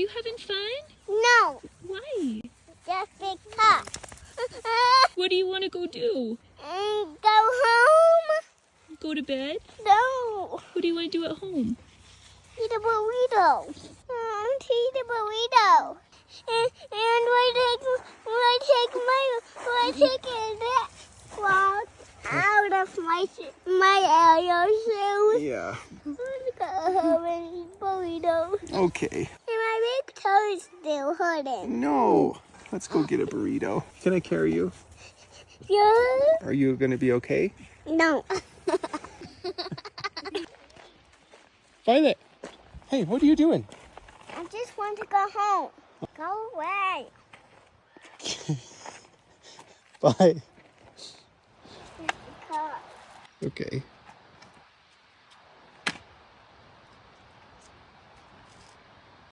you having fun? No, Why? just because. What do you want to go do? Go home? Go to bed? No. What do you want to do at home? Eat a burrito. Eat a burrito. And I take that cloth out of my shoes. Yeah. I'm gonna go home and eat burrito. Okay. And my big toe is still hurting. No. Let's go get a burrito. Can I carry you? Yeah? Are you going to be okay? No. Violet. Hey, what are you doing? I just want to go home. Go away. Bye. Because Okay.